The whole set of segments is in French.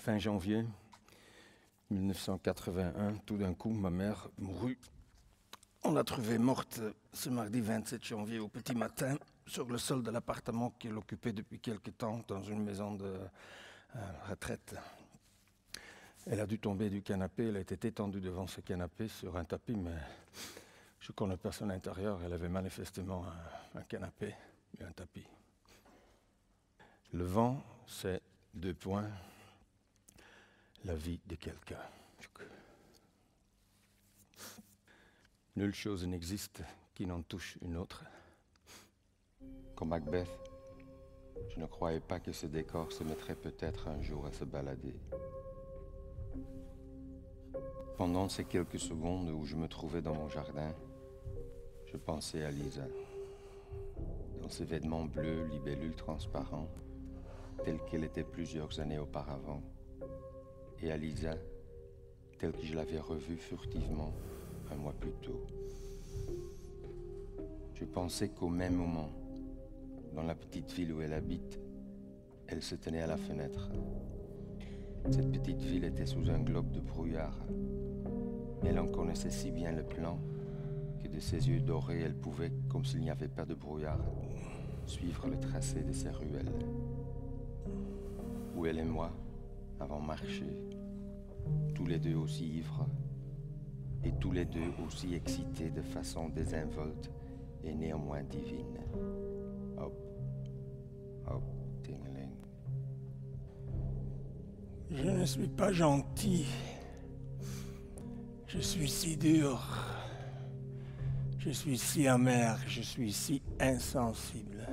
fin janvier 1981, tout d'un coup, ma mère mourut. On l'a trouvée morte ce mardi 27 janvier au petit matin sur le sol de l'appartement qu'elle occupait depuis quelque temps dans une maison de retraite. Elle a dû tomber du canapé, elle était étendue devant ce canapé sur un tapis, mais je connais personne à l'intérieur, elle avait manifestement un canapé et un tapis. Le vent, c'est 2 points, la vie de quelqu'un. Nulle chose n'existe qui n'en touche une autre. Comme Macbeth, je ne croyais pas que ce décor se mettrait peut-être un jour à se balader. Pendant ces quelques secondes où je me trouvais dans mon jardin, je pensais à Lisa. Dans ses vêtements bleus, libellules transparents, telle qu'elle était plusieurs années auparavant. Et à Lisa, telle que je l'avais revue furtivement un mois plus tôt. Je pensais qu'au même moment, dans la petite ville où elle habite, elle se tenait à la fenêtre. Cette petite ville était sous un globe de brouillard. Elle en connaissait si bien le plan que de ses yeux dorés, elle pouvait, comme s'il n'y avait pas de brouillard, suivre le tracé de ses ruelles. Où elle et moi avons marché, tous les deux aussi ivres, et tous les deux aussi excités de façon désinvolte et néanmoins divine. Hop, hop, tingling. Je ne suis pas gentil. Je suis si dur. Je suis si amer. Je suis si insensible.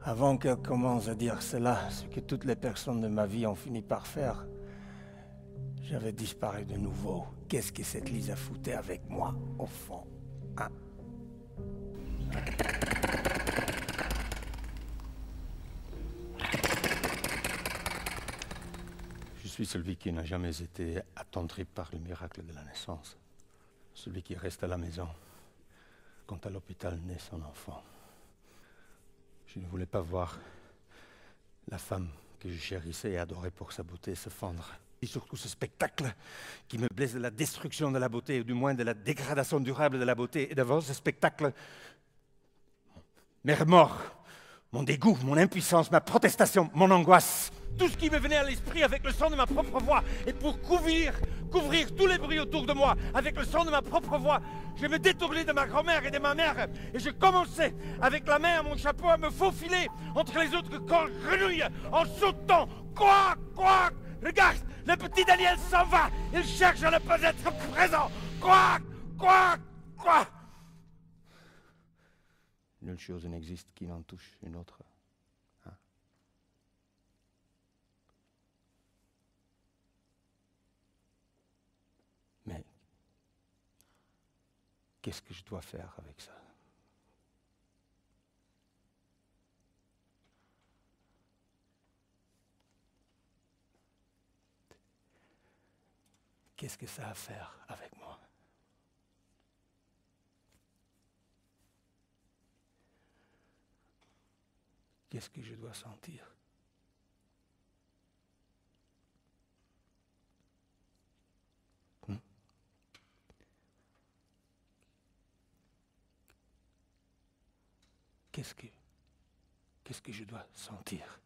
Avant qu'elle commence à dire cela, ce que toutes les personnes de ma vie ont fini par faire, j'avais disparu de nouveau. Qu'est-ce que cette Lisa foutait avec moi, au fond, hein? Je suis celui qui n'a jamais été attendri par le miracle de la naissance. Celui qui reste à la maison quand à l'hôpital naît son enfant. Je ne voulais pas voir la femme que je chérissais et adorais pour sa beauté se fendre. Et surtout ce spectacle qui me blesse de la destruction de la beauté, ou du moins de la dégradation durable de la beauté. Et devant ce spectacle, mes remords, mon dégoût, mon impuissance, ma protestation, mon angoisse, tout ce qui me venait à l'esprit avec le son de ma propre voix. Et pour couvrir tous les bruits autour de moi avec le son de ma propre voix, je me détournais de ma grand-mère et de ma mère. Et je commençais, avec la main à mon chapeau, à me faufiler entre les autres grenouilles en sautant. Quoi, quoi? Regarde, le petit Daniel s'en va. Il cherche à ne pas être présent. Quoi, quoi, quoi? Nulle chose n'existe qui n'en touche une autre. Hein? Mais qu'est-ce que je dois faire avec ça? Qu'est-ce que ça a à faire avec moi? Qu'est-ce que je dois sentir? Qu'est-ce que je dois sentir?